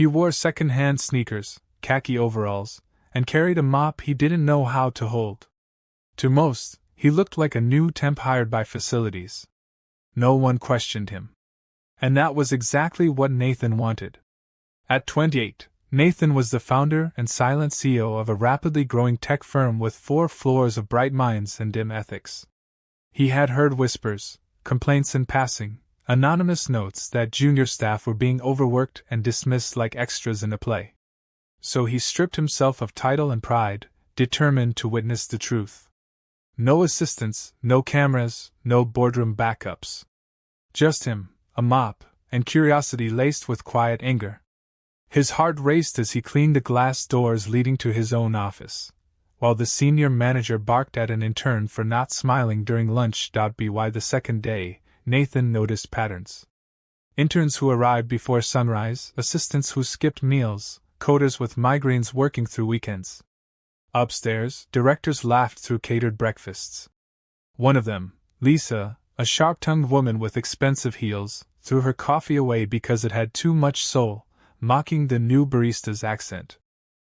He wore second-hand sneakers, khaki overalls, and carried a mop he didn't know how to hold. To most, he looked like a new temp hired by facilities. No one questioned him. And that was exactly what Nathan wanted. At 28, Nathan was the founder and silent CEO of a rapidly growing tech firm with 4 floors of bright minds and dim ethics. He had heard whispers, complaints in passing, anonymous notes that junior staff were being overworked and dismissed like extras in a play. So he stripped himself of title and pride, determined to witness the truth. No assistants, no cameras, no boardroom backups. Just him, a mop, and curiosity laced with quiet anger. His heart raced as he cleaned the glass doors leading to his own office, while the senior manager barked at an intern for not smiling during lunch.By the second day, Nathan noticed patterns. Interns who arrived before sunrise, assistants who skipped meals, coders with migraines working through weekends. Upstairs, directors laughed through catered breakfasts. One of them, Lisa, a sharp-tongued woman with expensive heels, threw her coffee away because it had too much soul, mocking the new barista's accent.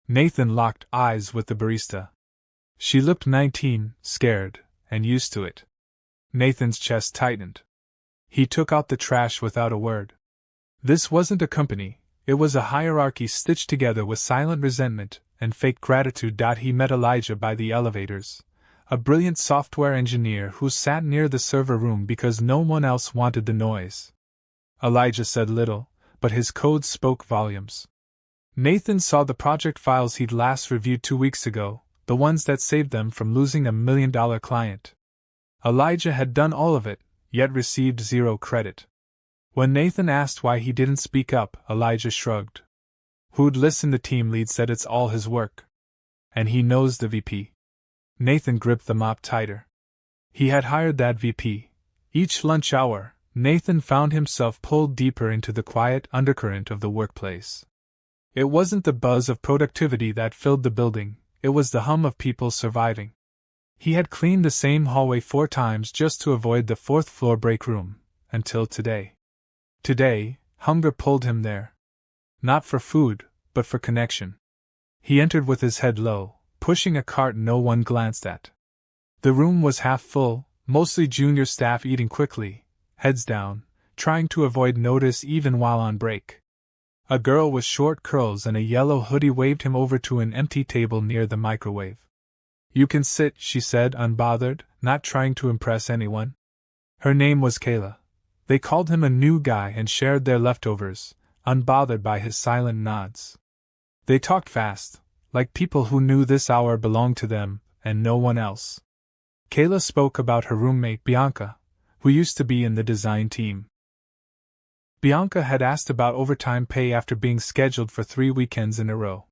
Nathan locked eyes with the barista. She looked 19, scared, and used to it. Nathan's chest tightened. He took out the trash without a word. This wasn't a company, it was a hierarchy stitched together with silent resentment and fake gratitude. He met Elijah by the elevators, a brilliant software engineer who sat near the server room because no one else wanted the noise. Elijah said little, but his code spoke volumes. Nathan saw the project files he'd last reviewed 2 weeks ago, the ones that saved them from losing $1 million client. Elijah had done all of it, yet received 0 credit. When Nathan asked why he didn't speak up, Elijah shrugged. Who'd listen? The team lead said it's all his work. And he knows the VP. Nathan gripped the mop tighter. He had hired that VP. Each lunch hour, Nathan found himself pulled deeper into the quiet undercurrent of the workplace. It wasn't the buzz of productivity that filled the building, it was the hum of people surviving. He had cleaned the same hallway 4 times just to avoid the 4th floor break room, until today. Today, hunger pulled him there. Not for food, but for connection. He entered with his head low, pushing a cart no one glanced at. The room was half full, mostly junior staff eating quickly, heads down, trying to avoid notice even while on break. A girl with short curls and a yellow hoodie waved him over to an empty table near the microwave. "You can sit," she said, unbothered, not trying to impress anyone. Her name was Kayla. They called him a new guy and shared their leftovers, unbothered by his silent nods. They talked fast, like people who knew this hour belonged to them, and no one else. Kayla spoke about her roommate Bianca, who used to be in the design team. Bianca had asked about overtime pay after being scheduled for 3 weekends in a row.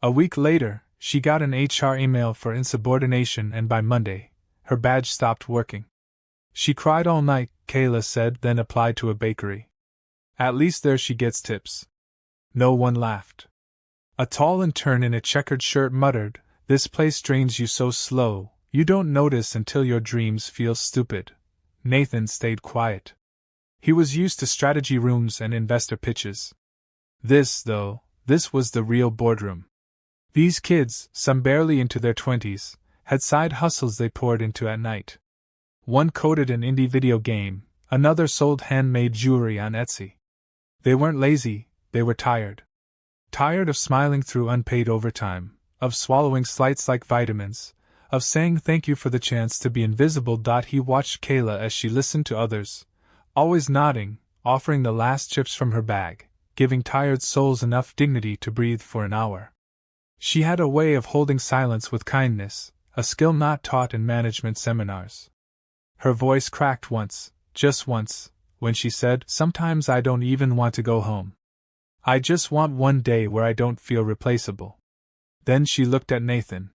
A week later, she got an HR email for insubordination, and by Monday, her badge stopped working. She cried all night, Kayla said, then applied to a bakery. At least there she gets tips. No one laughed. A tall intern in a checkered shirt muttered, "This place drains you so slow, you don't notice until your dreams feel stupid." Nathan stayed quiet. He was used to strategy rooms and investor pitches. This was the real boardroom. These kids, some barely into their 20s, had side hustles they poured into at night. One coded an indie video game, another sold handmade jewelry on Etsy. They weren't lazy, they were tired. Tired of smiling through unpaid overtime, of swallowing slights like vitamins, of saying thank you for the chance to be invisible. He watched Kayla as she listened to others, always nodding, offering the last chips from her bag, giving tired souls enough dignity to breathe for an hour. She had a way of holding silence with kindness, a skill not taught in management seminars. Her voice cracked once, just once, when she said, "Sometimes I don't even want to go home. I just want one day where I don't feel replaceable." Then she looked at Nathan.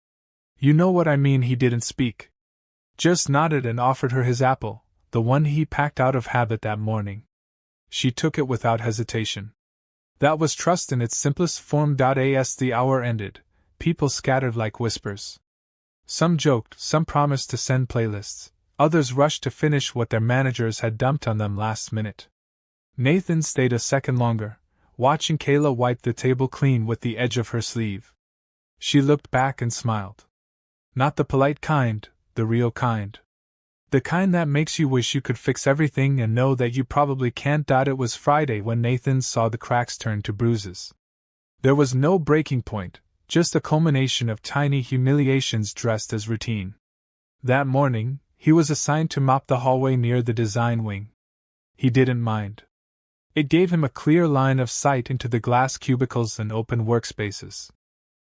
"You know what I mean." He didn't speak. Just nodded and offered her his apple, the one he packed out of habit that morning. She took it without hesitation. That was trust in its simplest form. As the hour ended, people scattered like whispers. Some joked, some promised to send playlists, others rushed to finish what their managers had dumped on them last minute. Nathan stayed a second longer, watching Kayla wipe the table clean with the edge of her sleeve. She looked back and smiled. Not the polite kind, the real kind. The kind that makes you wish you could fix everything and know that you probably can't. It was Friday when Nathan saw the cracks turn to bruises. There was no breaking point, just a culmination of tiny humiliations dressed as routine. That morning, he was assigned to mop the hallway near the design wing. He didn't mind. It gave him a clear line of sight into the glass cubicles and open workspaces.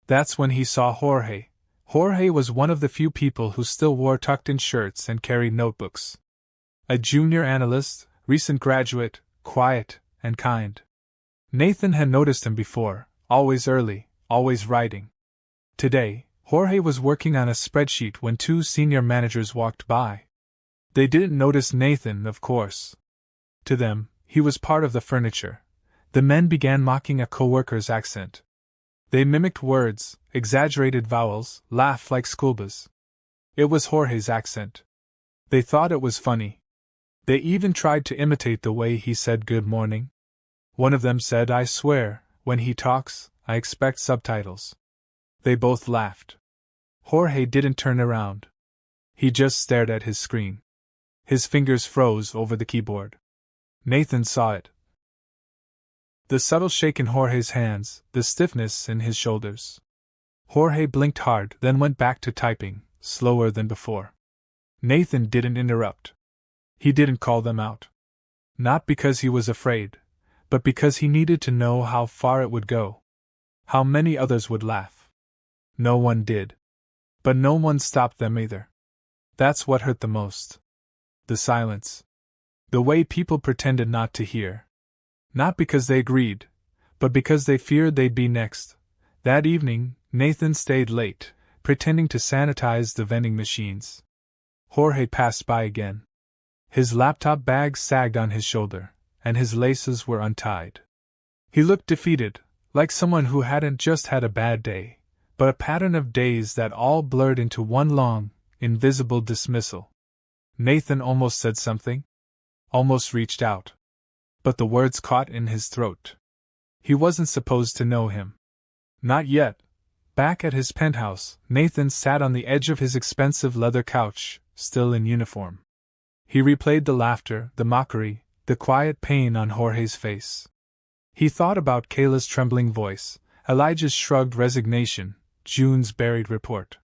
That's when he saw Jorge. Jorge was one of the few people who still wore tucked-in shirts and carried notebooks. A junior analyst, recent graduate, quiet and kind. Nathan had noticed him before, always early, always writing. Today, Jorge was working on a spreadsheet when two senior managers walked by. They didn't notice Nathan, of course. To them, he was part of the furniture. The men began mocking a coworker's accent. They mimicked words, exaggerated vowels, laughed like schoolboys. It was Jorge's accent. They thought it was funny. They even tried to imitate the way he said good morning. One of them said, "I swear, when he talks, I expect subtitles." They both laughed. Jorge didn't turn around. He just stared at his screen. His fingers froze over the keyboard. Nathan saw it. The subtle shake in Jorge's hands, the stiffness in his shoulders. Jorge blinked hard, then went back to typing, slower than before. Nathan didn't interrupt. He didn't call them out. Not because he was afraid, but because he needed to know how far it would go. How many others would laugh. No one did. But no one stopped them either. That's what hurt the most. The silence. The way people pretended not to hear. Not because they agreed, but because they feared they'd be next. That evening, Nathan stayed late, pretending to sanitize the vending machines. Jorge passed by again. His laptop bag sagged on his shoulder, and his laces were untied. He looked defeated, like someone who hadn't just had a bad day, but a pattern of days that all blurred into one long, invisible dismissal. Nathan almost said something. Almost reached out. But the words caught in his throat. He wasn't supposed to know him. Not yet. Back at his penthouse, Nathan sat on the edge of his expensive leather couch, still in uniform. He replayed the laughter, the mockery, the quiet pain on Jorge's face. He thought about Kayla's trembling voice, Elijah's shrugged resignation, June's buried report.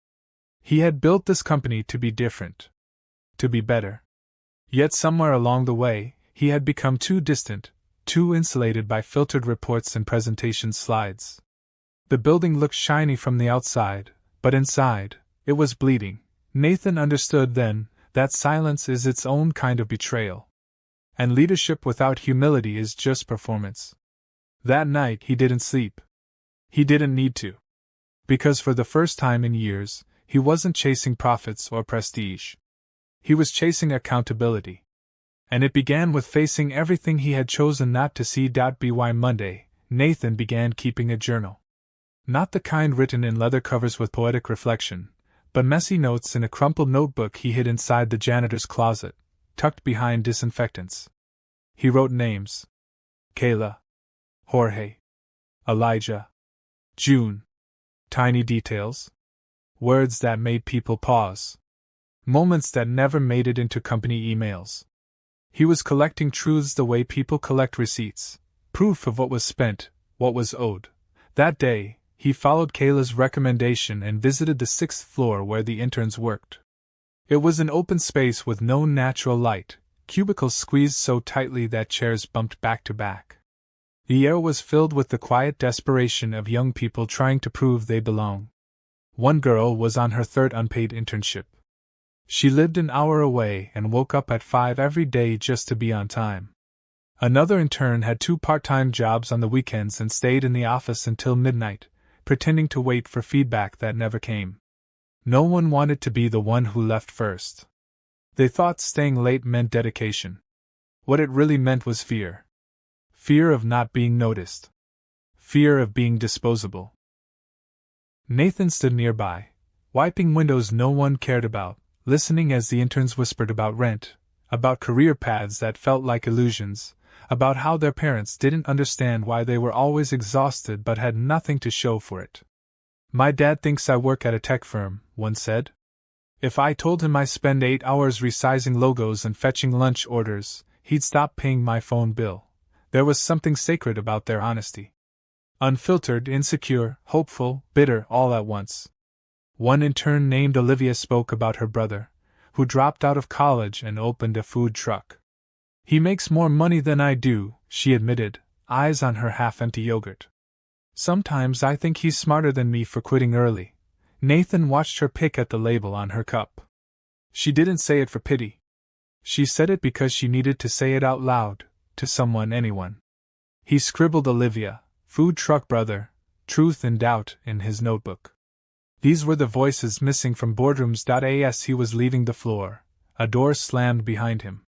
He had built this company to be different. To be better. Yet somewhere along the way, he had become too distant, too insulated by filtered reports and presentation slides. The building looked shiny from the outside, but inside, it was bleeding. Nathan understood then that silence is its own kind of betrayal. And leadership without humility is just performance. That night he didn't sleep. He didn't need to. Because for the first time in years, he wasn't chasing profits or prestige. He was chasing accountability. And it began with facing everything he had chosen not to see. By Monday, Nathan began keeping a journal. Not the kind written in leather covers with poetic reflection, but messy notes in a crumpled notebook he hid inside the janitor's closet, tucked behind disinfectants. He wrote names. Kayla. Jorge. Elijah. June. Tiny details. Words that made people pause. Moments that never made it into company emails. He was collecting truths the way people collect receipts, proof of what was spent, what was owed. That day, he followed Kayla's recommendation and visited the 6th floor where the interns worked. It was an open space with no natural light, cubicles squeezed so tightly that chairs bumped back to back. The air was filled with the quiet desperation of young people trying to prove they belong. One girl was on her 3rd unpaid internship. She lived an hour away and woke up at 5 every day just to be on time. Another intern had 2 part-time jobs on the weekends and stayed in the office until midnight, pretending to wait for feedback that never came. No one wanted to be the one who left first. They thought staying late meant dedication. What it really meant was fear. Fear of not being noticed. Fear of being disposable. Nathan stood nearby, wiping windows no one cared about, listening as the interns whispered about rent, about career paths that felt like illusions, about how their parents didn't understand why they were always exhausted but had nothing to show for it. "My dad thinks I work at a tech firm," one said. "If I told him I spend 8 hours resizing logos and fetching lunch orders, he'd stop paying my phone bill." There was something sacred about their honesty. Unfiltered, insecure, hopeful, bitter, all at once. One intern named Olivia spoke about her brother, who dropped out of college and opened a food truck. "He makes more money than I do," she admitted, eyes on her half-empty yogurt. "Sometimes I think he's smarter than me for quitting early." Nathan watched her pick at the label on her cup. She didn't say it for pity. She said it because she needed to say it out loud, to someone, anyone. He scribbled Olivia, food truck brother, truth and doubt, in his notebook. These were the voices missing from boardrooms. As he was leaving the floor, a door slammed behind him.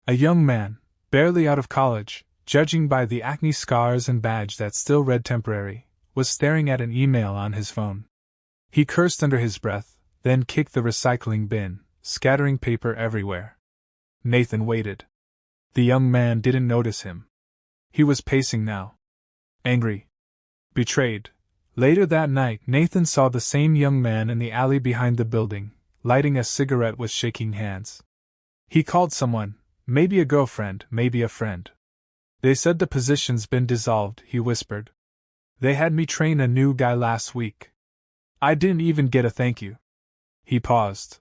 A young man, barely out of college, judging by the acne scars and badge that still read temporary, was staring at an email on his phone. He cursed under his breath, then kicked the recycling bin, scattering paper everywhere. Nathan waited. The young man didn't notice him. He was pacing now. Angry. Betrayed. Later that night, Nathan saw the same young man in the alley behind the building, lighting a cigarette with shaking hands. He called someone, maybe a girlfriend, maybe a friend. "They said the position's been dissolved," he whispered. "They had me train a new guy last week. I didn't even get a thank you." He paused.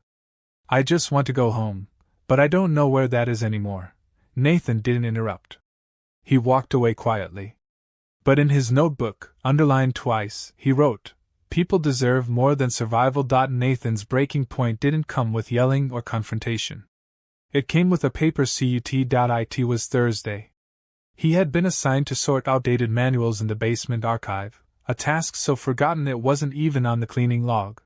"I just want to go home, but I don't know where that is anymore." Nathan didn't interrupt. He walked away quietly. But in his notebook, underlined twice, he wrote, "People deserve more than survival." Nathan's breaking point didn't come with yelling or confrontation. It came with a paper cut. It was Thursday. He had been assigned to sort outdated manuals in the basement archive, a task so forgotten it wasn't even on the cleaning log.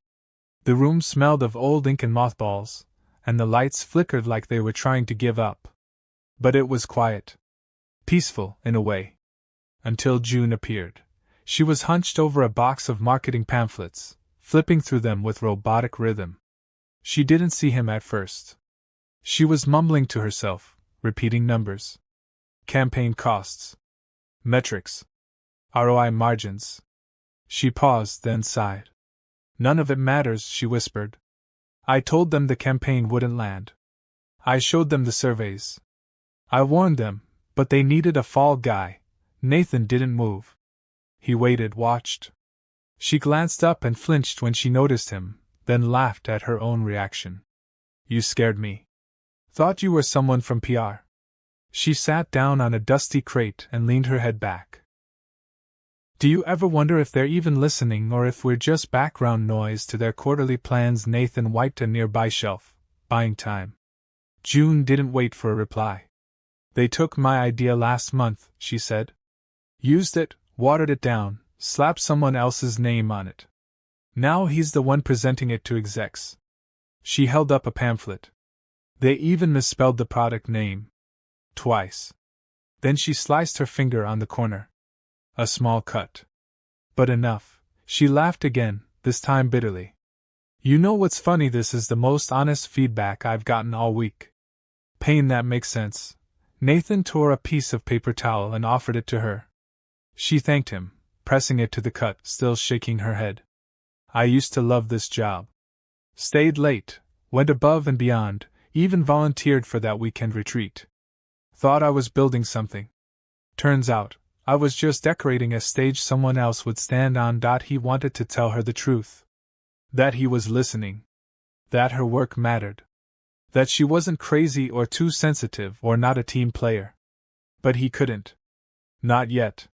The room smelled of old ink and mothballs, and the lights flickered like they were trying to give up. But it was quiet. Peaceful, in a way. Until June appeared. She was hunched over a box of marketing pamphlets, flipping through them with robotic rhythm. She didn't see him at first. She was mumbling to herself, repeating numbers. Campaign costs. Metrics. ROI margins. She paused, then sighed. "None of it matters," she whispered. "I told them the campaign wouldn't land. I showed them the surveys. I warned them, but they needed a fall guy." Nathan didn't move. He waited, watched. She glanced up and flinched when she noticed him, then laughed at her own reaction. "You scared me. Thought you were someone from PR." She sat down on a dusty crate and leaned her head back. "Do you ever wonder if they're even listening or if we're just background noise to their quarterly plans?" Nathan wiped a nearby shelf, buying time. June didn't wait for a reply. "They took my idea last month," she said. "Used it, watered it down, slapped someone else's name on it. Now he's the one presenting it to execs." She held up a pamphlet. "They even misspelled the product name. Twice." Then she sliced her finger on the corner. A small cut. But enough. She laughed again, this time bitterly. "You know what's funny? This is the most honest feedback I've gotten all week." "Pain, that makes sense." Nathan tore a piece of paper towel and offered it to her. She thanked him, pressing it to the cut, still shaking her head. "I used to love this job. Stayed late, went above and beyond, even volunteered for that weekend retreat. Thought I was building something. Turns out, I was just decorating a stage someone else would stand on." He wanted to tell her the truth. That he was listening. That her work mattered. That she wasn't crazy or too sensitive or not a team player. But he couldn't. Not yet.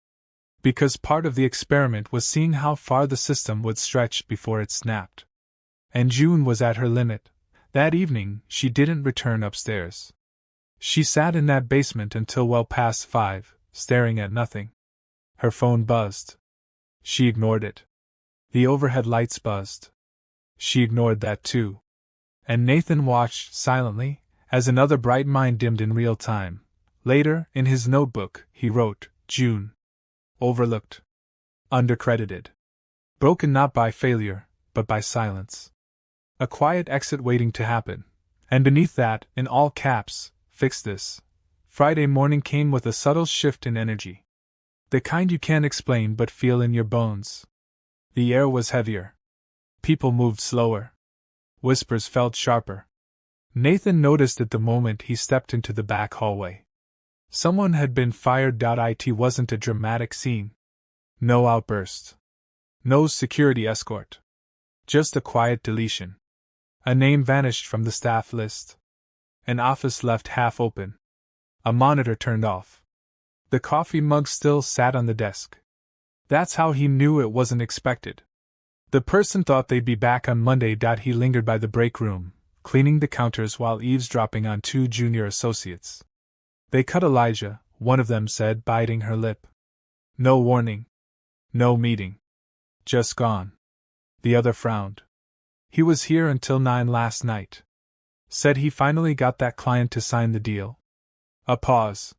Because part of the experiment was seeing how far the system would stretch before it snapped. And June was at her limit. That evening, she didn't return upstairs. She sat in that basement until well past 5, staring at nothing. Her phone buzzed. She ignored it. The overhead lights buzzed. She ignored that too. And Nathan watched silently, as another bright mind dimmed in real time. Later, in his notebook, he wrote, "June. Overlooked. Undercredited. Broken not by failure, but by silence. A quiet exit waiting to happen." And beneath that, in all caps, "Fix this. Friday morning came with a subtle shift in energy. The kind you can't explain but feel in your bones. The air was heavier. People moved slower. Whispers felt sharper. Nathan noticed it the moment he stepped into the back hallway. Someone had been fired. It wasn't a dramatic scene. No outburst. No security escort. Just a quiet deletion. A name vanished from the staff list. An office left half open. A monitor turned off. The coffee mug still sat on the desk. That's how he knew it wasn't expected. The person thought they'd be back on Monday. He lingered by the break room, cleaning the counters while eavesdropping on 2 junior associates. They cut Elijah, one of them said, biting her lip. No warning. No meeting. Just gone. The other frowned. He was here until 9 last night. Said he finally got that client to sign the deal. A pause.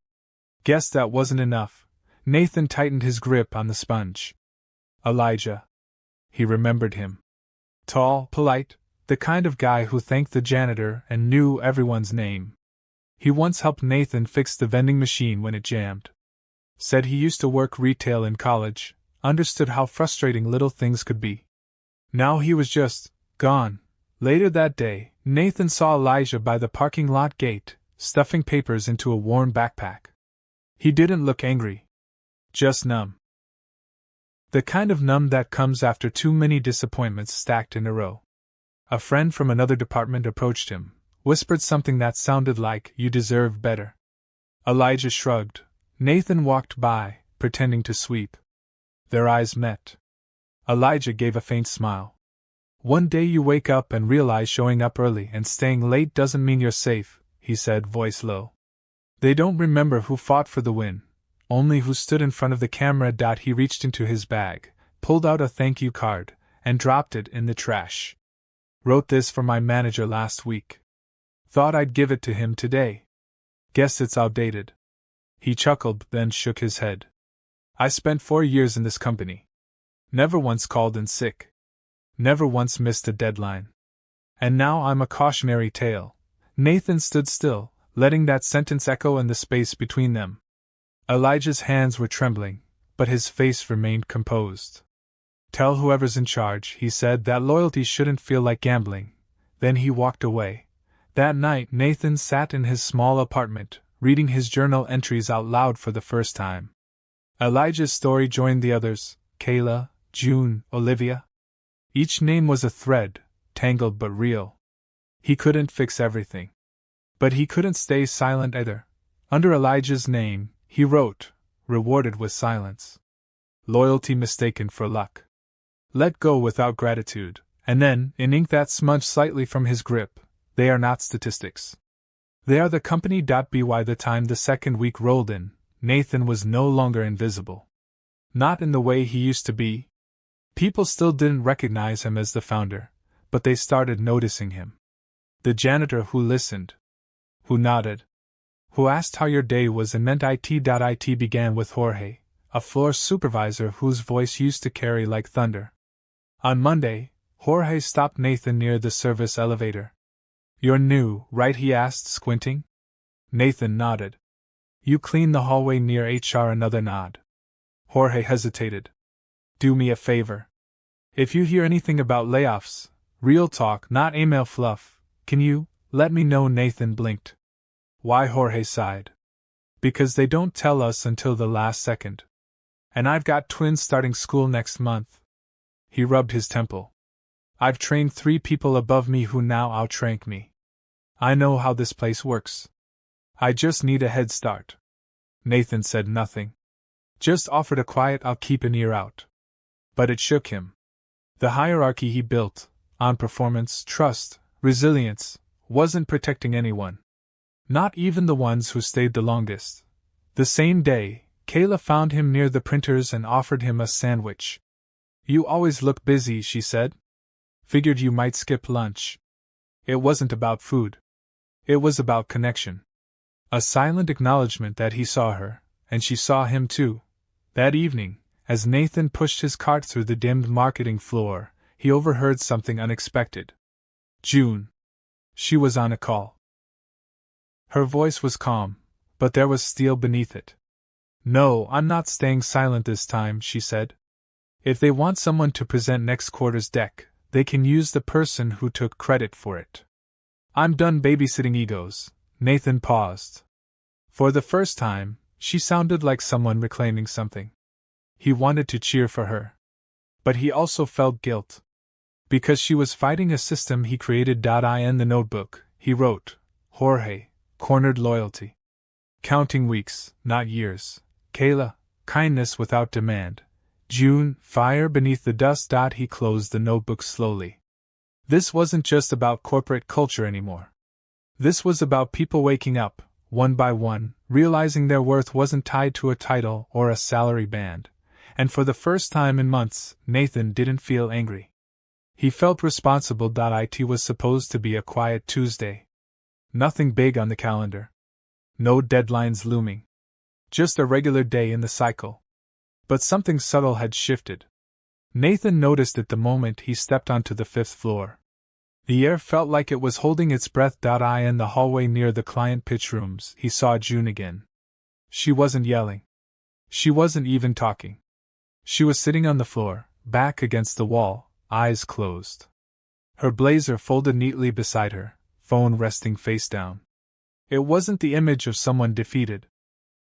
Guess that wasn't enough. Nathan tightened his grip on the sponge. Elijah. He remembered him. Tall, polite, the kind of guy who thanked the janitor and knew everyone's name. He once helped Nathan fix the vending machine when it jammed. Said he used to work retail in college, understood how frustrating little things could be. Now he was just gone. Later that day, Nathan saw Elijah by the parking lot gate, stuffing papers into a worn backpack. He didn't look angry. Just numb. The kind of numb that comes after too many disappointments stacked in a row. A friend from another department approached him, whispered something that sounded like, "You deserve better." Elijah shrugged. Nathan walked by, pretending to sweep. Their eyes met. Elijah gave a faint smile. One day you wake up and realize showing up early and staying late doesn't mean you're safe, he said, voice low. They don't remember who fought for the win, only who stood in front of the camera. He reached into his bag, pulled out a thank you card, and dropped it in the trash. Wrote this for my manager last week. Thought I'd give it to him today. Guess it's outdated. He chuckled, then shook his head. I spent 4 years in this company. Never once called in sick. Never once missed a deadline. And now I'm a cautionary tale. Nathan stood still, letting that sentence echo in the space between them. Elijah's hands were trembling, but his face remained composed. Tell whoever's in charge, he said, that loyalty shouldn't feel like gambling. Then he walked away. That night Nathan sat in his small apartment, reading his journal entries out loud for the first time. Elijah's story joined the others: Kayla, June, Olivia. Each name was a thread, tangled but real. He couldn't fix everything. But he couldn't stay silent either. Under Elijah's name, he wrote, rewarded with silence. Loyalty mistaken for luck. Let go without gratitude, and then, in ink that smudged slightly from his grip, they are not statistics. They are the company. By the time the second week rolled in, Nathan was no longer invisible. Not in the way he used to be. People still didn't recognize him as the founder, but they started noticing him. The janitor who listened, who nodded, who asked how your day was and meant it began with Jorge, a floor supervisor whose voice used to carry like thunder. On Monday, Jorge stopped Nathan near the service elevator. You're new, right? He asked, squinting. Nathan nodded. You clean the hallway near HR. Another nod. Jorge hesitated. Do me a favor. If you hear anything about layoffs, real talk, not email fluff, can you let me know? Nathan blinked. Why? Jorge sighed. Because they don't tell us until the last second. And I've got twins starting school next month. He rubbed his temple. I've trained 3 people above me who now outrank me. I know how this place works. I just need a head start. Nathan said nothing. Just offered a quiet I'll keep an ear out. But it shook him. The hierarchy he built, on performance, trust, resilience, wasn't protecting anyone. Not even the ones who stayed the longest. The same day, Kayla found him near the printers and offered him a sandwich. You always look busy, she said. Figured you might skip lunch. It wasn't about food. It was about connection. A silent acknowledgement that he saw her, and she saw him too. That evening, as Nathan pushed his cart through the dimmed marketing floor, he overheard something unexpected. June. She was on a call. Her voice was calm, but there was steel beneath it. "No, I'm not staying silent this time," she said. "If they want someone to present next quarter's deck, they can use the person who took credit for it. I'm done babysitting egos." Nathan paused. For the first time, she sounded like someone reclaiming something. He wanted to cheer for her. But he also felt guilt. Because she was fighting a system he created. In the notebook, he wrote, "Jorge, cornered loyalty. Counting weeks, not years. Kayla, kindness without demand. June, fire beneath the dust." He closed the notebook slowly. This wasn't just about corporate culture anymore. This was about people waking up, one by one, realizing their worth wasn't tied to a title or a salary band. And for the first time in months, Nathan didn't feel angry. He felt responsible. It was supposed to be a quiet Tuesday. Nothing big on the calendar. No deadlines looming. Just a regular day in the cycle. But something subtle had shifted. Nathan noticed it the moment he stepped onto the 5th floor. The air felt like it was holding its breath. In the hallway near the client pitch rooms, he saw June again. She wasn't yelling. She wasn't even talking. She was sitting on the floor, back against the wall, eyes closed. Her blazer folded neatly beside her, phone resting face down. It wasn't the image of someone defeated.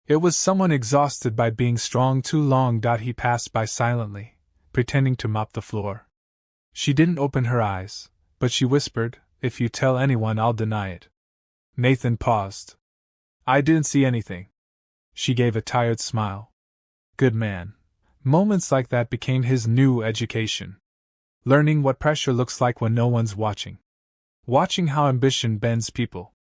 It was someone exhausted by being strong too long. He passed by silently, pretending to mop the floor. She didn't open her eyes, but she whispered, "If you tell anyone, I'll deny it." Nathan paused. "I didn't see anything." She gave a tired smile. Good man. Moments like that became his new education. Learning what pressure looks like when no one's watching. Watching how ambition bends people.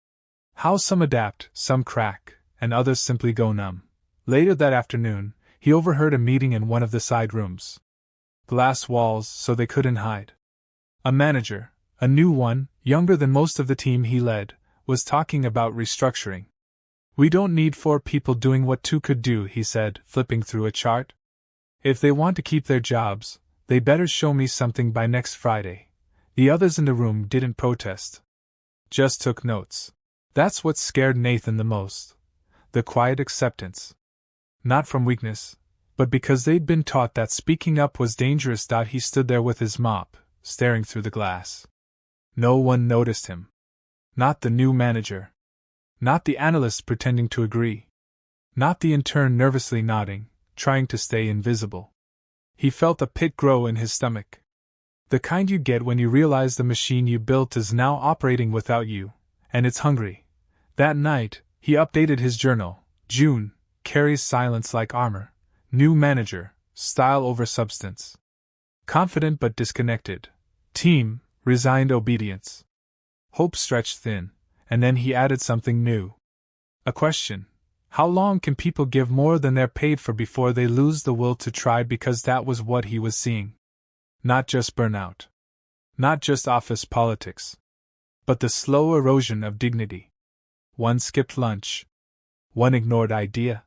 How some adapt, some crack, and others simply go numb. Later that afternoon, he overheard a meeting in one of the side rooms. Glass walls so they couldn't hide. A manager, a new one, younger than most of the team he led, was talking about restructuring. "We don't need 4 people doing what 2 could do," he said, flipping through a chart. "If they want to keep their jobs, they better show me something by next Friday." The others in the room didn't protest. Just took notes. That's what scared Nathan the most. The quiet acceptance. Not from weakness, but because they'd been taught that speaking up was dangerous. He stood there with his mop, staring through the glass. No one noticed him. Not the new manager. Not the analyst pretending to agree. Not the intern nervously nodding, trying to stay invisible. He felt a pit grow in his stomach. The kind you get when you realize the machine you built is now operating without you, and it's hungry. That night, he updated his journal. June, carries silence like armor. New manager, style over substance. Confident but disconnected. Team, resigned obedience. Hope stretched thin, and then he added something new. A question. How long can people give more than they're paid for before they lose the will to try? Because that was what he was seeing. Not just burnout. Not just office politics. But the slow erosion of dignity. One skipped lunch. One ignored idea.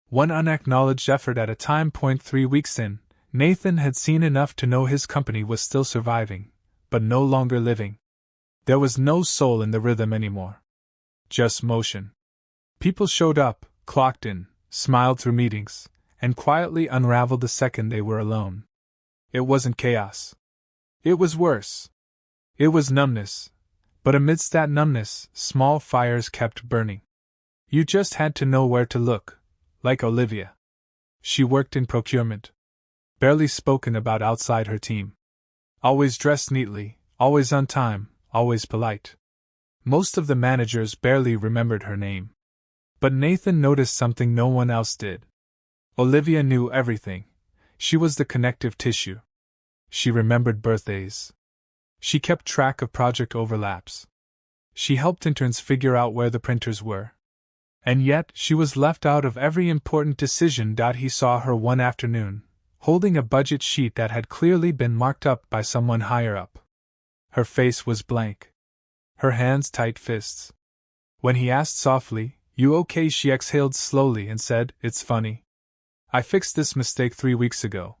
One unacknowledged effort at a time. 3 weeks in, Nathan had seen enough to know his company was still surviving, but no longer living. There was no soul in the rhythm anymore. Just motion. People showed up, clocked in, smiled through meetings, and quietly unraveled the second they were alone. It wasn't chaos. It was worse. It was numbness. But amidst that numbness, small fires kept burning. You just had to know where to look, like Olivia. She worked in procurement. Barely spoken about outside her team. Always dressed neatly, always on time, always polite. Most of the managers barely remembered her name. But Nathan noticed something no one else did. Olivia knew everything. She was the connective tissue. She remembered birthdays. She kept track of project overlaps. She helped interns figure out where the printers were. And yet, she was left out of every important decision. He saw her one afternoon, holding a budget sheet that had clearly been marked up by someone higher up. Her face was blank. Her hands tight fists. When he asked softly, "You okay?" she exhaled slowly and said, "It's funny. I fixed this mistake 3 weeks ago.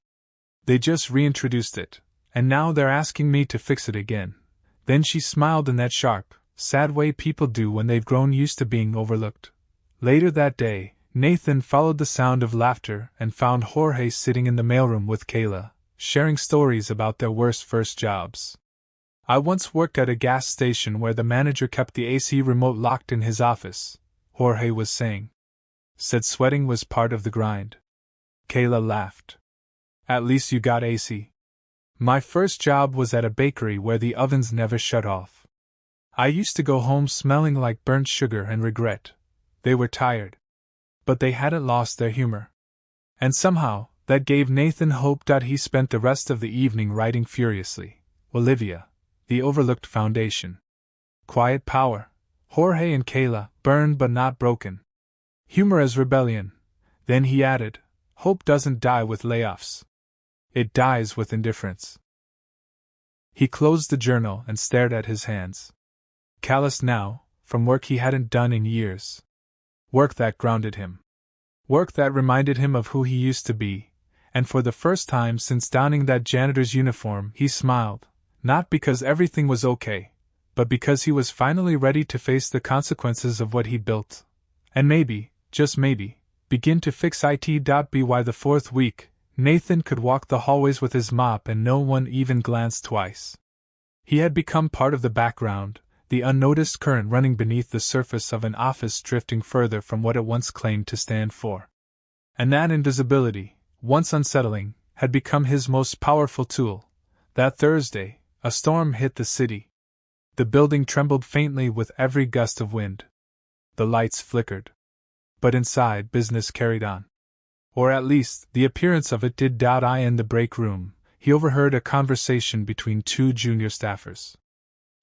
They just reintroduced it, and now they're asking me to fix it again." Then she smiled in that sharp, sad way people do when they've grown used to being overlooked. Later that day, Nathan followed the sound of laughter and found Jorge sitting in the mailroom with Kayla, sharing stories about their worst first jobs. "I once worked at a gas station where the manager kept the AC remote locked in his office," Jorge was saying. "Said sweating was part of the grind." Kayla laughed. "At least you got AC. My first job was at a bakery where the ovens never shut off. I used to go home smelling like burnt sugar and regret. They were tired. But they hadn't lost their humor. And somehow, that gave Nathan hope. He spent the rest of the evening writing furiously. Olivia, the overlooked foundation. Quiet power. Jorge and Kayla, burned but not broken. Humor as rebellion. Then he added, hope doesn't die with layoffs. It dies with indifference. He closed the journal and stared at his hands. Calloused now, from work he hadn't done in years. Work that grounded him. Work that reminded him of who he used to be, and for the first time since donning that janitor's uniform he smiled, not because everything was okay, but because he was finally ready to face the consequences of what he built. And maybe, just maybe, begin to fix it.By the fourth week, Nathan could walk the hallways with his mop and no one even glanced twice. He had become part of the background, the unnoticed current running beneath the surface of an office drifting further from what it once claimed to stand for. And that invisibility, once unsettling, had become his most powerful tool. That Thursday, a storm hit the city. The building trembled faintly with every gust of wind. The lights flickered. But inside, business carried on. Or at least, the appearance of it did. In the break room, he overheard a conversation between two junior staffers.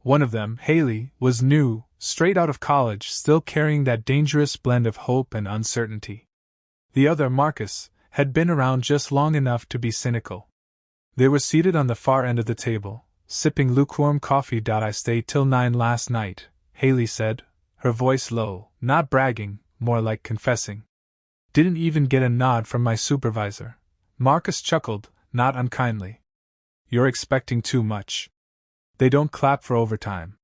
One of them, Haley, was new, straight out of college, still carrying that dangerous blend of hope and uncertainty. The other, Marcus, had been around just long enough to be cynical. They were seated on the far end of the table, sipping lukewarm coffee. "I stayed till 9 last night," Haley said, her voice low, not bragging, more like confessing. "Didn't even get a nod from my supervisor." Marcus chuckled, not unkindly. "You're expecting too much. They don't clap for overtime.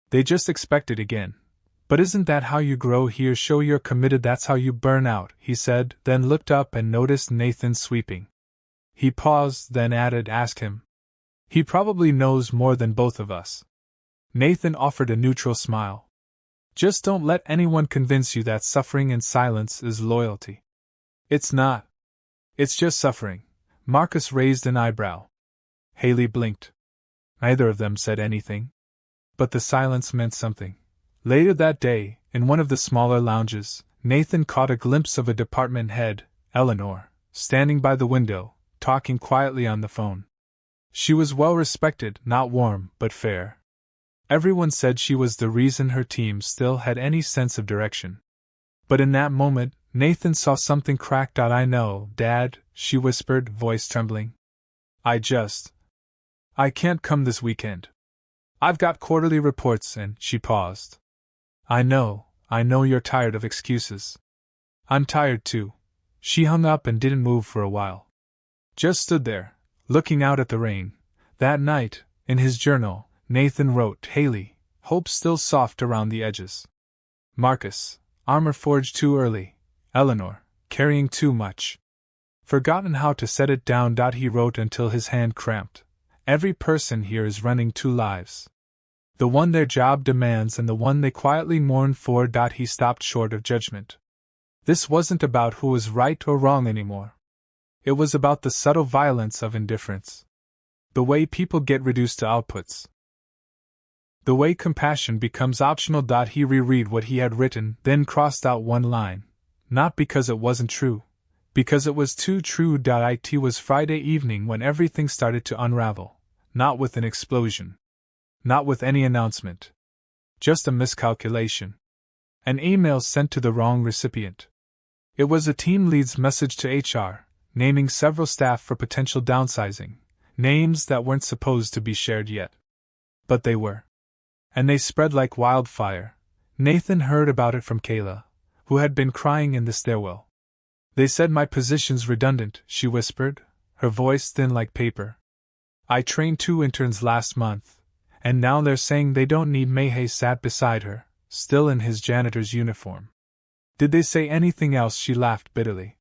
They just expect it again. But isn't that how you grow here? Show you're committed, that's how you burn out," he said, then looked up and noticed Nathan sweeping. He paused, then added, "Ask him. He probably knows more than both of us." Nathan offered a neutral smile. "Just don't let anyone convince you that suffering in silence is loyalty. It's not. It's just suffering." Marcus raised an eyebrow. Haley blinked. Neither of them said anything. But the silence meant something. Later that day, in one of the smaller lounges, Nathan caught a glimpse of a department head, Eleanor, standing by the window, talking quietly on the phone. She was well respected, not warm, but fair. Everyone said she was the reason her team still had any sense of direction. But in that moment, Nathan saw something cracked. "I know, Dad," she whispered, voice trembling. I can't come this weekend. I've got quarterly reports," and she paused. I know you're tired of excuses. I'm tired too." She hung up and didn't move for a while. Just stood there, looking out at the rain. That night, in his journal, Nathan wrote, "Haley, hope still soft around the edges. Marcus, armor forged too early. Eleanor, carrying too much. Forgotten how to set it down." He wrote until his hand cramped. "Every person here is running 2 lives. The one their job demands and the one they quietly mourn for." He stopped short of judgment. This wasn't about who was right or wrong anymore. It was about the subtle violence of indifference. The way people get reduced to outputs. The way compassion becomes optional. He reread what he had written, then crossed out one line. Not because it wasn't true. Because it was too true. It was Friday evening when everything started to unravel. Not with an explosion. Not with any announcement. Just a miscalculation. An email sent to the wrong recipient. It was a team lead's message to HR, naming several staff for potential downsizing, names that weren't supposed to be shared yet. But they were. And they spread like wildfire. Nathan heard about it from Kayla, who had been crying in the stairwell. "They said my position's redundant," she whispered, her voice thin like paper. "I trained 2 interns last month, and now they're saying they don't need." Mayhay sat beside her, still in his janitor's uniform. Did they say anything else? She laughed bitterly.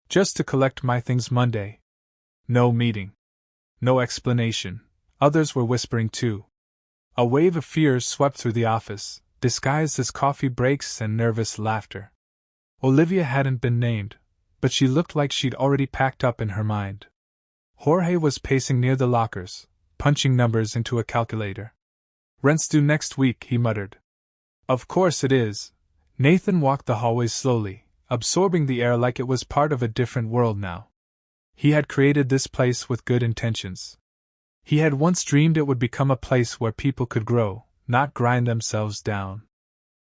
Just to collect my things Monday. No meeting. No explanation. Others were whispering too. A wave of fears swept through the office, disguised as coffee breaks and nervous laughter. Olivia hadn't been named, but she looked like she'd already packed up in her mind. Jorge was pacing near the lockers, punching numbers into a calculator. Rent's due next week, he muttered. Of course it is. Nathan walked the hallways slowly, absorbing the air like it was part of a different world now. He had created this place with good intentions. He had once dreamed it would become a place where people could grow, not grind themselves down.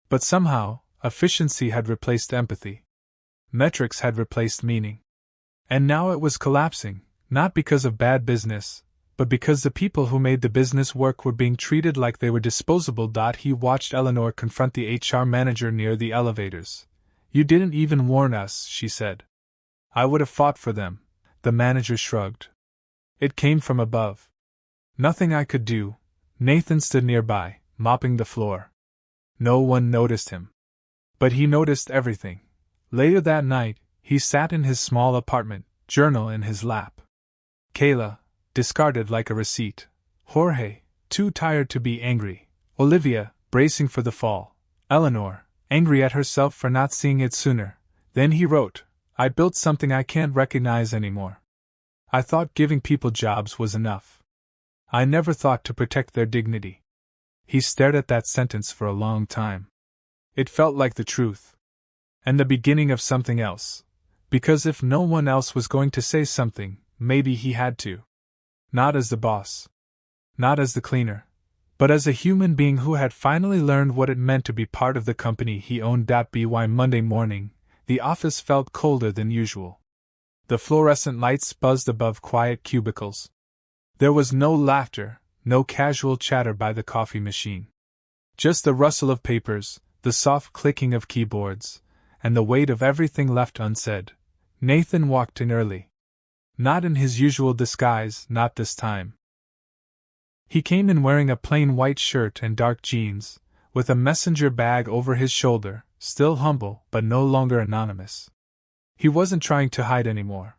But somehow, efficiency had replaced empathy. Metrics had replaced meaning. And now it was collapsing, not because of bad business, but because the people who made the business work were being treated like they were disposable. He watched Eleanor confront the HR manager near the elevators. You didn't even warn us, she said. I would have fought for them, the manager shrugged. It came from above. Nothing I could do. Nathan stood nearby, mopping the floor. No one noticed him. But he noticed everything. Later that night, he sat in his small apartment, journal in his lap. Kayla, discarded like a receipt. Jorge, too tired to be angry. Olivia, bracing for the fall. Eleanor, angry at herself for not seeing it sooner. Then he wrote, I built something I can't recognize anymore. I thought giving people jobs was enough. I never thought to protect their dignity. He stared at that sentence for a long time. It felt like the truth. And the beginning of something else. Because if no one else was going to say something, maybe he had to. Not as the boss. Not as the cleaner. But as a human being who had finally learned what it meant to be part of the company he owned. By Monday morning, the office felt colder than usual. The fluorescent lights buzzed above quiet cubicles. There was no laughter, no casual chatter by the coffee machine. Just the rustle of papers, the soft clicking of keyboards, and the weight of everything left unsaid. Nathan walked in early. Not in his usual disguise, not this time. He came in wearing a plain white shirt and dark jeans, with a messenger bag over his shoulder, still humble but no longer anonymous. He wasn't trying to hide anymore.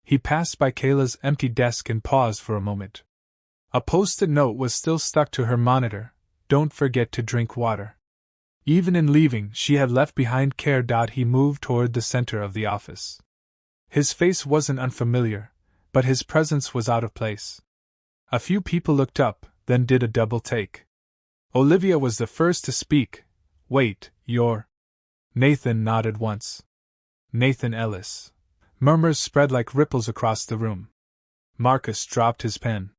He passed by Kayla's empty desk and paused for a moment. A post-it note was still stuck to her monitor, don't forget to drink water. Even in leaving, she had left behind care. He moved toward the center of the office. His face wasn't unfamiliar, but his presence was out of place. A few people looked up, then did a double take. Olivia was the first to speak. Wait, you're... Nathan nodded once. Nathan Ellis. Murmurs spread like ripples across the room. Marcus dropped his pen.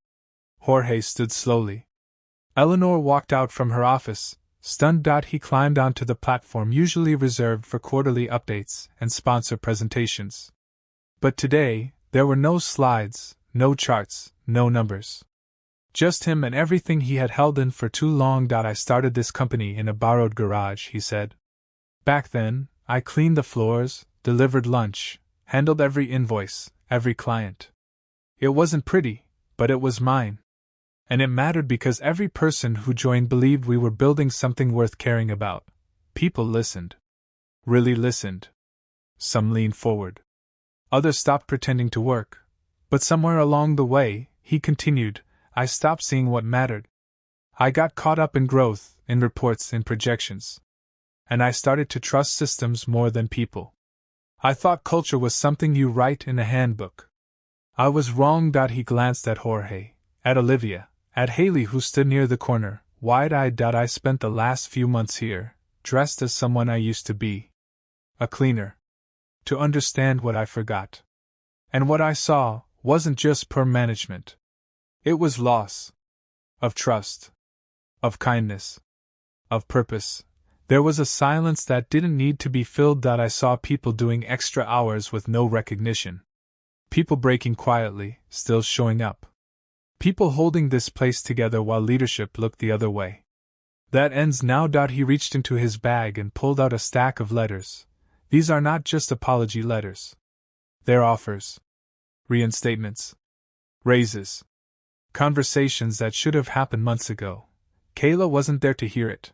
Jorge stood slowly. Eleanor walked out from her office, stunned. He climbed onto the platform usually reserved for quarterly updates and sponsor presentations. But today, there were no slides, no charts, no numbers. Just him and everything he had held in for too long. I started this company in a borrowed garage, he said. Back then, I cleaned the floors, delivered lunch, handled every invoice, every client. It wasn't pretty, but it was mine. And it mattered because every person who joined believed we were building something worth caring about. People listened. Really listened. Some leaned forward. Others stopped pretending to work. But somewhere along the way, he continued, I stopped seeing what mattered. I got caught up in growth, in reports, in projections. And I started to trust systems more than people. I thought culture was something you write in a handbook. I was wrong. He glanced at Jorge, at Olivia, at Haley who stood near the corner, wide-eyed. I spent the last few months here, dressed as someone I used to be. A cleaner. To understand what I forgot. And what I saw wasn't just poor management. It was loss. Of trust. Of kindness. Of purpose. There was a silence that didn't need to be filled. I saw people doing extra hours with no recognition. People breaking quietly, still showing up. People holding this place together while leadership looked the other way. That ends now. He reached into his bag and pulled out a stack of letters. These are not just apology letters. They're offers. Reinstatements. Raises. Conversations that should have happened months ago. Kayla wasn't there to hear it.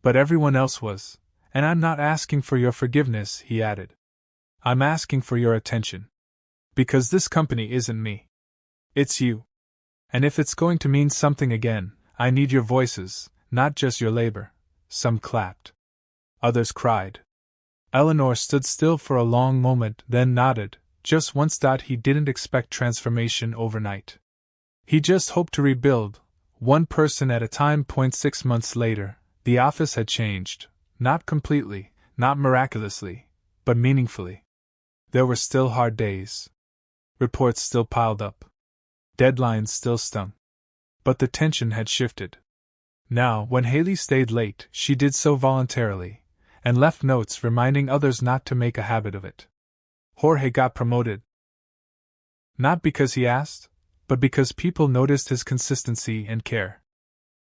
But everyone else was. And I'm not asking for your forgiveness, he added. I'm asking for your attention. Because this company isn't me. It's you. And if it's going to mean something again, I need your voices, not just your labor. Some clapped. Others cried. Eleanor stood still for a long moment, then nodded, just once. He didn't expect transformation overnight. He just hoped to rebuild, one person at a time. 6 months later, the office had changed, not completely, not miraculously, but meaningfully. There were still hard days. Reports still piled up. Deadlines still stung. But the tension had shifted. Now, when Haley stayed late, she did so voluntarily, and left notes reminding others not to make a habit of it. Jorge got promoted. Not because he asked, but because people noticed his consistency and care.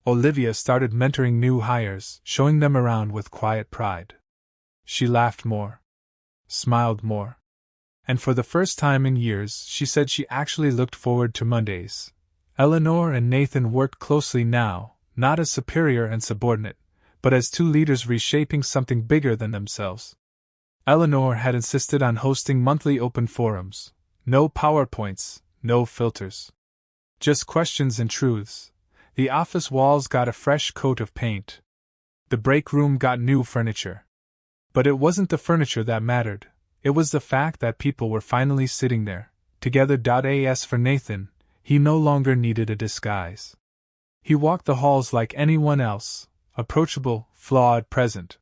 Olivia started mentoring new hires, showing them around with quiet pride. She laughed more. Smiled more. And for the first time in years, she said she actually looked forward to Mondays. Eleanor and Nathan worked closely now, not as superior and subordinate, but as two leaders reshaping something bigger than themselves. Eleanor had insisted on hosting monthly open forums. No PowerPoints, no filters. Just questions and truths. The office walls got a fresh coat of paint. The break room got new furniture. But it wasn't the furniture that mattered. It was the fact that people were finally sitting there, together. As for Nathan, he no longer needed a disguise. He walked the halls like anyone else, approachable, flawed, present.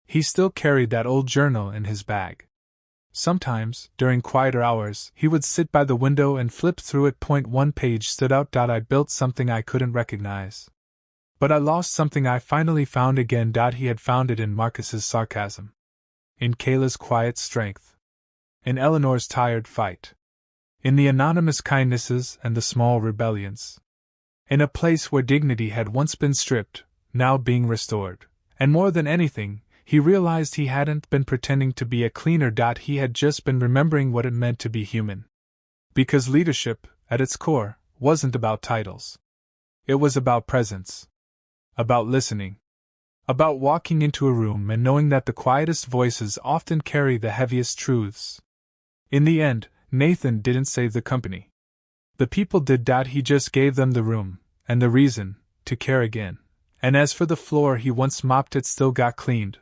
He still carried that old journal in his bag. Sometimes, during quieter hours, he would sit by the window and flip through it. One page stood out. I built something I couldn't recognize. But I lost something I finally found again. He had found it in Marcus's sarcasm. In Kayla's quiet strength. In Eleanor's tired fight. In the anonymous kindnesses and the small rebellions. In a place where dignity had once been stripped, now being restored. And more than anything, he realized he hadn't been pretending to be a cleaner. He had just been remembering what it meant to be human. Because leadership, at its core, wasn't about titles. It was about presence. About listening. About walking into a room and knowing that the quietest voices often carry the heaviest truths. In the end, Nathan didn't save the company. The people did. He just gave them the room, and the reason, to care again. And as for the floor he once mopped, it still got cleaned.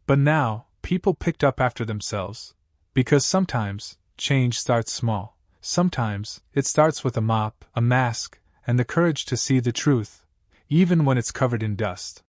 But now, people picked up after themselves. Because sometimes, change starts small. Sometimes, it starts with a mop, a mask, and the courage to see the truth, even when it's covered in dust.